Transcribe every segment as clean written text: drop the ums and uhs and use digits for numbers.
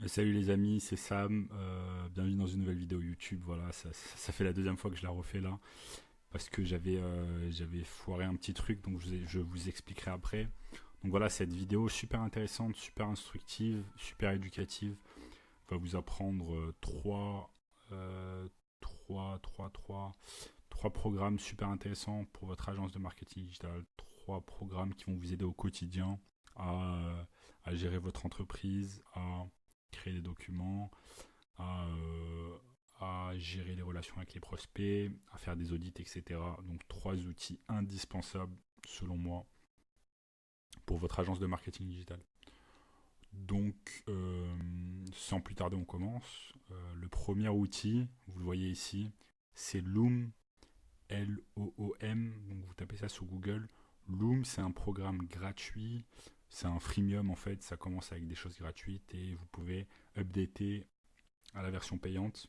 Salut les amis, c'est Sam. Bienvenue dans une nouvelle vidéo YouTube. Voilà, ça fait la deuxième fois que je la refais là parce que j'avais foiré un petit truc, donc je vous expliquerai après. Donc voilà, cette vidéo super intéressante, super instructive, super éducative va vous apprendre euh, trois, trois, trois, trois programmes super intéressants pour votre agence de marketing digital. Trois programmes qui vont vous aider au quotidien à gérer votre entreprise, à créer des documents, à, euh, à gérer les relations avec les prospects, à faire des audits, etc. Donc trois outils indispensables selon moi pour votre agence de marketing digital. Donc, sans plus tarder, on commence. Le premier outil, vous le voyez ici, c'est Loom, Loom. Donc, vous tapez ça sur Google. Loom, c'est un programme gratuit. C'est un freemium en fait. Ça commence avec des choses gratuites et vous pouvez updater à la version payante.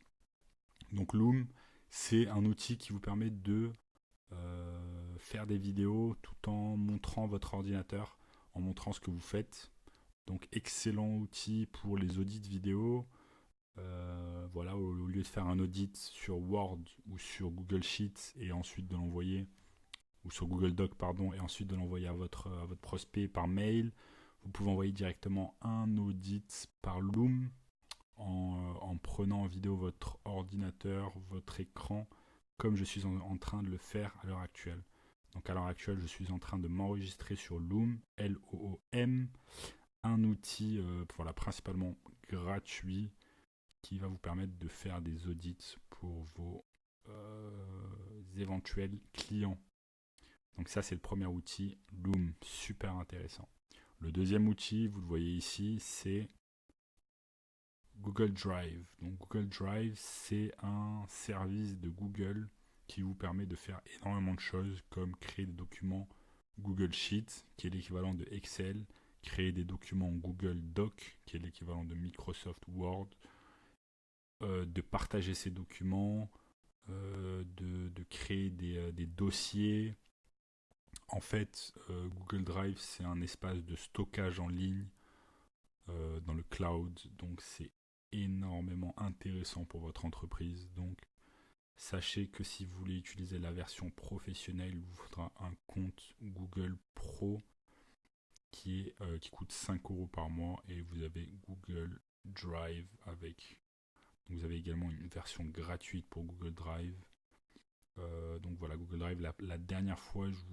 Donc, Loom, c'est un outil qui vous permet de faire des vidéos tout en montrant votre ordinateur, en montrant ce que vous faites. Donc excellent outil pour les audits vidéo. Voilà, au lieu de faire un audit sur Word ou sur Google Sheets et ensuite de l'envoyer, ou sur Google Doc, pardon, et ensuite de l'envoyer à votre prospect par mail, vous pouvez envoyer directement un audit par Loom en prenant en vidéo votre ordinateur, votre écran, comme je suis en train de le faire à l'heure actuelle. Donc à l'heure actuelle, je suis en train de m'enregistrer sur Loom, Loom, un outil voilà, principalement gratuit qui va vous permettre de faire des audits pour vos éventuels clients. Donc ça c'est le premier outil, Loom, super intéressant. Le deuxième outil, vous le voyez ici, c'est Google Drive. Donc Google Drive, c'est un service de Google qui vous permet de faire énormément de choses comme créer des documents Google Sheets, qui est l'équivalent de Excel, créer des documents Google Doc, qui est l'équivalent de Microsoft Word, de partager ces documents, de créer des dossiers. En fait, Google Drive, c'est un espace de stockage en ligne dans le cloud, donc c'est énormément intéressant pour votre entreprise. Donc, sachez que si vous voulez utiliser la version professionnelle, il vous faudra un compte Google Pro qui coûte 5 € par mois et vous avez Google Drive avec. Vous avez également une version gratuite pour Google Drive. Donc voilà, Google Drive, la dernière fois, je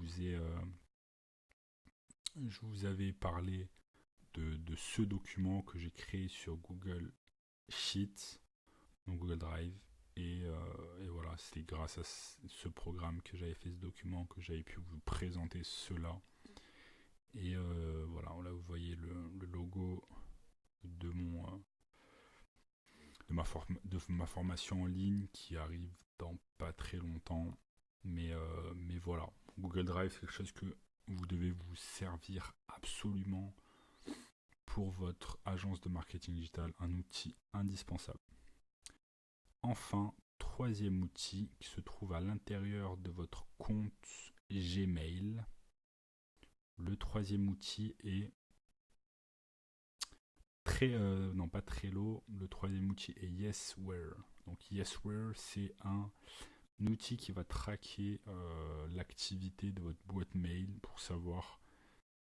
vous avais parlé de ce document que j'ai créé sur Google Sheets, donc Google Drive. Et voilà, c'est grâce à ce programme que j'avais fait ce document, que j'avais pu vous présenter cela. Et voilà, là vous voyez le logo de de ma formation en ligne qui arrive dans pas très longtemps. Mais voilà, Google Drive, c'est quelque chose que vous devez vous servir absolument pour votre agence de marketing digital, un outil indispensable. Enfin, troisième outil qui se trouve à l'intérieur de votre compte Gmail. Le troisième outil est non pas Trello, le troisième outil est Yesware. Donc Yesware, c'est un outil qui va traquer l'activité de votre boîte mail pour savoir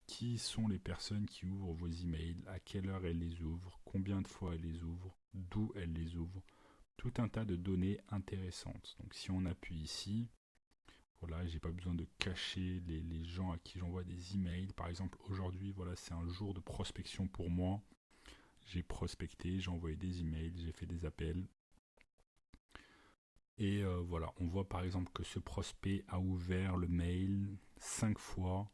qui sont les personnes qui ouvrent vos emails, à quelle heure elles les ouvrent, combien de fois elles les ouvrent, d'où elles les ouvrent. Tout un tas de données intéressantes. Donc si on appuie ici, voilà, j'ai pas besoin de cacher les gens à qui j'envoie des emails. Par exemple, aujourd'hui, voilà, c'est un jour de prospection pour moi. J'ai prospecté, j'ai envoyé des emails, j'ai fait des appels. Et voilà, on voit par exemple que ce prospect a ouvert le mail 5 fois,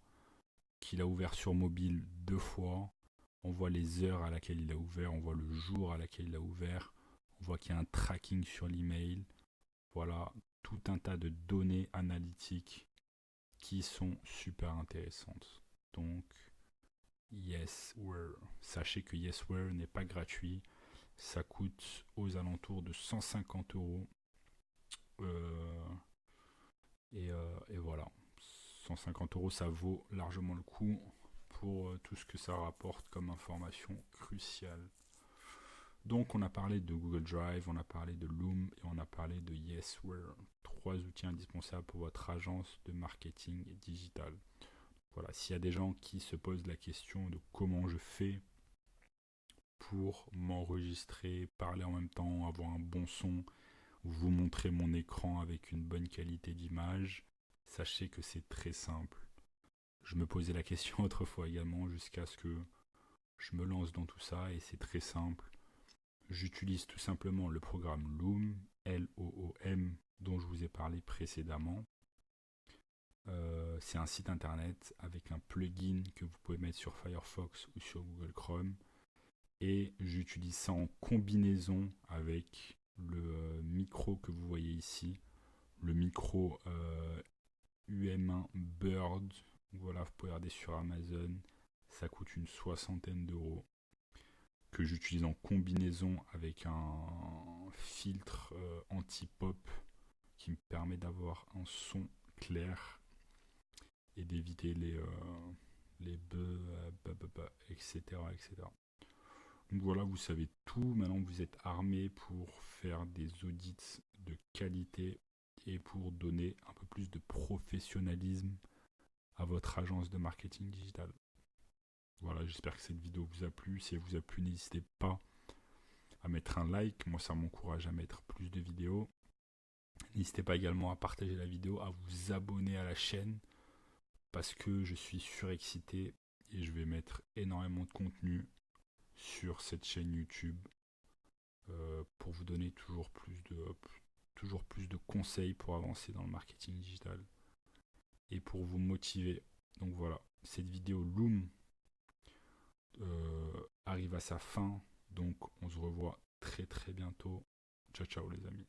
qu'il a ouvert sur mobile 2 fois. On voit les heures à laquelle il a ouvert, on voit le jour à laquelle il a ouvert. On voit qu'il y a un tracking sur l'email. Voilà, tout un tas de données analytiques qui sont super intéressantes. Donc, Yesware. Sachez que Yesware n'est pas gratuit. Ça coûte aux alentours de 150 €. Euh, et voilà. 150 €, ça vaut largement le coup pour tout ce que ça rapporte comme information cruciale. Donc on a parlé de Google Drive, on a parlé de Loom et on a parlé de Yesware. 3 outils indispensables pour votre agence de marketing digital. Voilà, s'il y a des gens qui se posent la question de comment je fais pour m'enregistrer, parler en même temps, avoir un bon son, vous montrer mon écran avec une bonne qualité d'image, sachez que c'est très simple. Je me posais la question autrefois également jusqu'à ce que je me lance dans tout ça et c'est très simple. J'utilise tout simplement le programme Loom, L-O-O-M, dont je vous ai parlé précédemment. C'est un site internet avec un plugin que vous pouvez mettre sur Firefox ou sur Google Chrome. Et j'utilise ça en combinaison avec le micro que vous voyez ici, le micro UM1 Bird. Voilà, vous pouvez regarder sur Amazon, ça coûte une 60aine d'euros, que j'utilise en combinaison avec un filtre anti-pop qui me permet d'avoir un son clair et d'éviter les buzz, etc., etc. Donc voilà, vous savez tout. Maintenant, vous êtes armé pour faire des audits de qualité et pour donner un peu plus de professionnalisme à votre agence de marketing digital. Voilà, j'espère que cette vidéo vous a plu. Si elle vous a plu, n'hésitez pas à mettre un like. Moi, ça m'encourage à mettre plus de vidéos. N'hésitez pas également à partager la vidéo, à vous abonner à la chaîne parce que je suis surexcité et je vais mettre énormément de contenu sur cette chaîne YouTube pour vous donner toujours plus de conseils pour avancer dans le marketing digital et pour vous motiver. Donc voilà, cette vidéo Loom arrive à sa fin, donc on se revoit très très bientôt. Ciao ciao les amis.